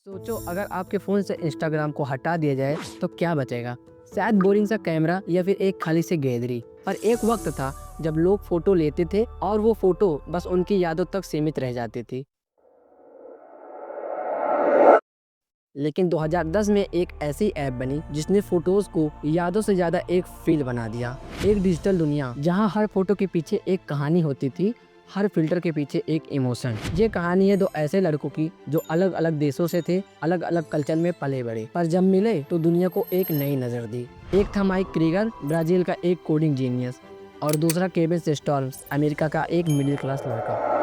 सोचो अगर आपके फ़ोन से इंस्टाग्राम को हटा दिया जाए तो क्या बचेगा। शायद बोरिंग सा कैमरा या फिर एक खाली सी गैलरी। पर एक वक्त था जब लोग फ़ोटो लेते थे और वो फ़ोटो बस उनकी यादों तक सीमित रह जाती थी। लेकिन 2010 में एक ऐसी ऐप बनी जिसने फ़ोटोज़ को यादों से ज़्यादा एक फ़ील बना दिया। एक डिजिटल दुनिया जहाँ हर फ़ोटो के पीछे एक कहानी होती थी, हर फ़िल्टर के पीछे एक इमोशन। ये कहानी है दो ऐसे लड़कों की जो अलग अलग देशों से थे, अलग अलग कल्चर में पले बड़े, पर जब मिले तो दुनिया को एक नई नज़र दी। एक था माइक क्रीगर, ब्राज़ील का एक कोडिंग जीनियस, और दूसरा केविन सेस्टॉर्म्स, अमेरिका का एक मिडिल क्लास लड़का।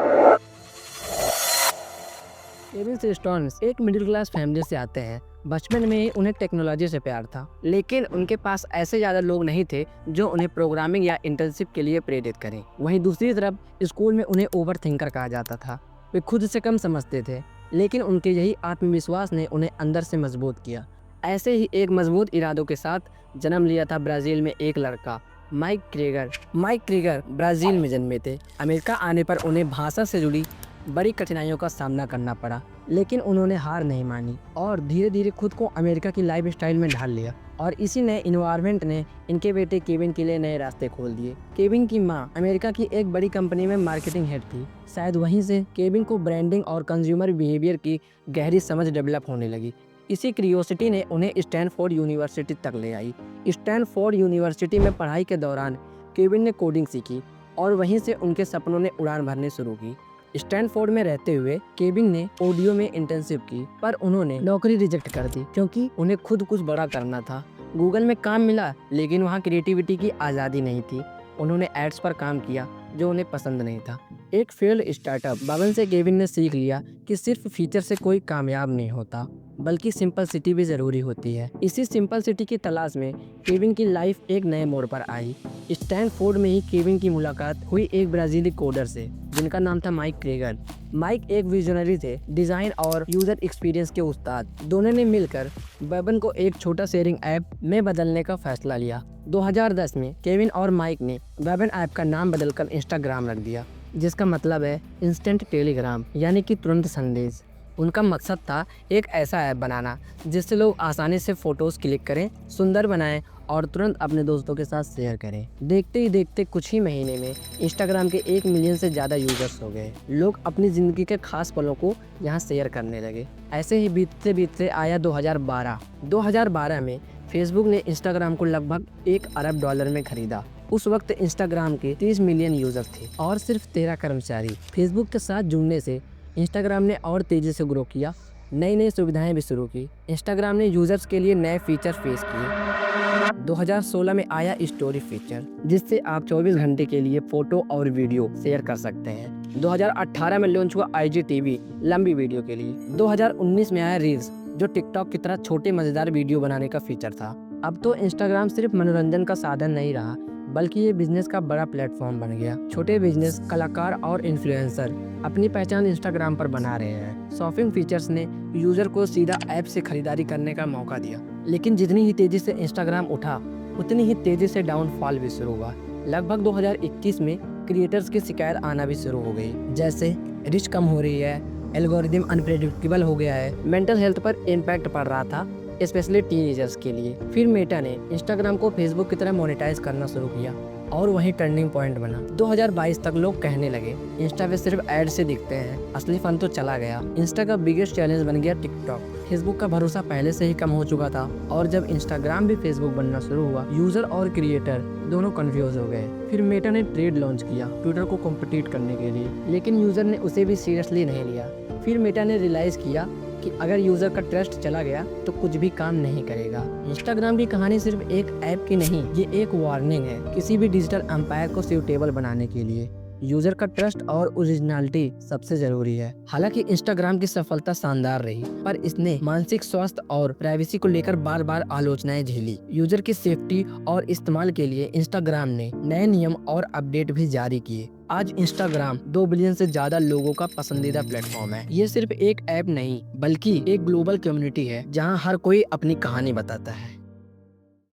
केविन सेस्टॉर्म्स एक मिडिल क्लास फैमिली से आते हैं। बचपन में ही उन्हें टेक्नोलॉजी से प्यार था, लेकिन उनके पास ऐसे ज़्यादा लोग नहीं थे जो उन्हें प्रोग्रामिंग या इंटर्नशिप के लिए प्रेरित करें। वहीं दूसरी तरफ स्कूल में उन्हें ओवर थिंकर कहा जाता था। वे खुद से कम समझते थे, लेकिन उनके यही आत्मविश्वास ने उन्हें अंदर से मजबूत किया। ऐसे ही एक मजबूत इरादों के साथ जन्म लिया था ब्राज़ील में एक लड़का, mic Krieger. Mic Krieger Brazil में जन्मे थे। अमेरिका आने पर उन्हें भाषा से जुड़ी बड़ी कठिनाइयों का सामना करना पड़ा, लेकिन उन्होंने हार नहीं मानी और धीरे धीरे खुद को अमेरिका की लाइफस्टाइल में ढाल लिया। और इसी नए इन्वायरमेंट ने इनके बेटे केविन के लिए नए रास्ते खोल दिए। केविन की माँ अमेरिका की एक बड़ी कंपनी में मार्केटिंग हेड थी। शायद वहीं से केविन को ब्रांडिंग और कंज्यूमर बिहेवियर की गहरी समझ डेवलप होने लगी। इसी क्यूरियोसिटी ने उन्हें स्टैनफोर्ड यूनिवर्सिटी तक ले आई। स्टैनफोर्ड यूनिवर्सिटी में पढ़ाई के दौरान केविन ने कोडिंग सीखी और वहीं से उनके सपनों ने उड़ान भरनी शुरू की। स्टैनफोर्ड में रहते हुए केविन ने ऑडियो में इंटर्नशिप की, पर उन्होंने नौकरी रिजेक्ट कर दी क्योंकि उन्हें खुद कुछ बड़ा करना था। गूगल में काम मिला, लेकिन वहाँ क्रिएटिविटी की आज़ादी नहीं थी। उन्होंने एड्स पर काम किया जो उन्हें पसंद नहीं था। एक फेल्ड स्टार्टअप बबल से केविन ने सीख लिया कि सिर्फ फीचर से कोई कामयाब नहीं होता, बल्कि सिंपलिसिटी भी ज़रूरी होती है। इसी सिंपलिसिटी की तलाश में केविन की लाइफ एक नए मोड़ पर आई। स्टैनफोर्ड में ही केविन की मुलाकात हुई एक ब्राज़ीली कोडर से जिनका नाम था माइक क्रीगर। माइक एक विजनरी थे, डिज़ाइन और यूज़र एक्सपीरियंस के उस्ताद। दोनों ने मिलकर वेबन को एक छोटा शेयरिंग ऐप में बदलने का फैसला लिया। 2010 में केविन और माइक ने वेबन ऐप का नाम बदलकर इंस्टाग्राम रख दिया, जिसका मतलब है इंस्टेंट टेलीग्राम, यानी कि तुरंत संदेश। उनका मकसद था एक ऐसा ऐप बनाना जिससे लोग आसानी से फ़ोटोज़ क्लिक करें, सुंदर बनाएं और तुरंत अपने दोस्तों के साथ शेयर करें। देखते ही देखते कुछ ही महीने में इंस्टाग्राम के 1 मिलियन से ज़्यादा यूजर्स हो गए। लोग अपनी ज़िंदगी के खास पलों को यहाँ शेयर करने लगे। ऐसे ही बीतते बीतते आया 2012 में फेसबुक ने इंस्टाग्राम को लगभग $1 अरब में खरीदा। उस वक्त इंस्टाग्राम के 30 मिलियन यूजर थे और सिर्फ 13 कर्मचारी। फेसबुक के साथ जुड़ने से इंस्टाग्राम ने और तेज़ी से ग्रो किया, नई नई सुविधाएं भी शुरू की। इंस्टाग्राम ने यूजर्स के लिए नए फीचर पेश किए। 2016 में आया स्टोरी फीचर, जिससे आप 24 घंटे के लिए फोटो और वीडियो शेयर कर सकते हैं। 2018 में लॉन्च हुआ IGTV लंबी वीडियो के लिए। 2019 में आया रील्स, जो टिकटॉक की तरह छोटे मज़ेदार वीडियो बनाने का फीचर था। अब तो इंस्टाग्राम सिर्फ मनोरंजन का साधन नहीं रहा, बल्कि ये बिजनेस का बड़ा प्लेटफॉर्म बन गया। छोटे बिजनेस, कलाकार और इन्फ्लुएंसर अपनी पहचान इंस्टाग्राम पर बना रहे हैं। शॉपिंग फीचर्स ने यूजर को सीधा ऐप से खरीदारी करने का मौका दिया। लेकिन जितनी ही तेजी से इंस्टाग्राम उठा, उतनी ही तेजी से डाउनफॉल भी शुरू हुआ। लगभग 2021 में क्रिएटर्स की शिकायत आना भी शुरू हो गई, जैसे रीच कम हो रही है, एल्गोरिदम अनप्रेडिक्टेबल हो गया है, मेंटल हेल्थ पर इम्पैक्ट पड़ रहा था, स्पेशली टीनेजर्स के लिए। फिर मेटा ने इंस्टाग्राम को फेसबुक की तरह मोनेटाइज करना शुरू किया और वही टर्निंग पॉइंट बना। 2022 तक लोग कहने लगे इंस्टा पे सिर्फ ऐड से दिखते हैं, असली फन तो चला गया। इंस्टा का बिगेस्ट चैलेंज बन गया टिकटॉक। फेसबुक का भरोसा पहले से ही कम हो चुका था और जब इंस्टाग्राम भी फेसबुक बनना शुरू हुआ, यूजर और क्रिएटर दोनों कंफ्यूज हो गए। फिर मेटा ने ट्रेड लॉन्च किया ट्विटर को कॉम्पिटिट करने के लिए, लेकिन यूजर ने उसे भी सीरियसली नहीं लिया। फिर मेटा ने रियलाइज किया कि अगर यूजर का ट्रस्ट चला गया तो कुछ भी काम नहीं करेगा। इंस्टाग्राम की कहानी सिर्फ एक ऐप की नहीं, ये एक वार्निंग है किसी भी डिजिटल एम्पायर को सूटेबल बनाने के लिए। यूजर का ट्रस्ट और ओरिजिनलिटी सबसे जरूरी है। हालांकि इंस्टाग्राम की सफलता शानदार रही, पर इसने मानसिक स्वास्थ्य और प्राइवेसी को लेकर बार बार आलोचनाएं झेली। यूजर की सेफ्टी और इस्तेमाल के लिए इंस्टाग्राम ने नए नियम और अपडेट भी जारी किए। आज इंस्टाग्राम 2 बिलियन से ज्यादा लोगों का पसंदीदा प्लेटफॉर्म है। ये सिर्फ एक ऐप नहीं, बल्कि एक ग्लोबल कम्युनिटी है जहां हर कोई अपनी कहानी बताता है।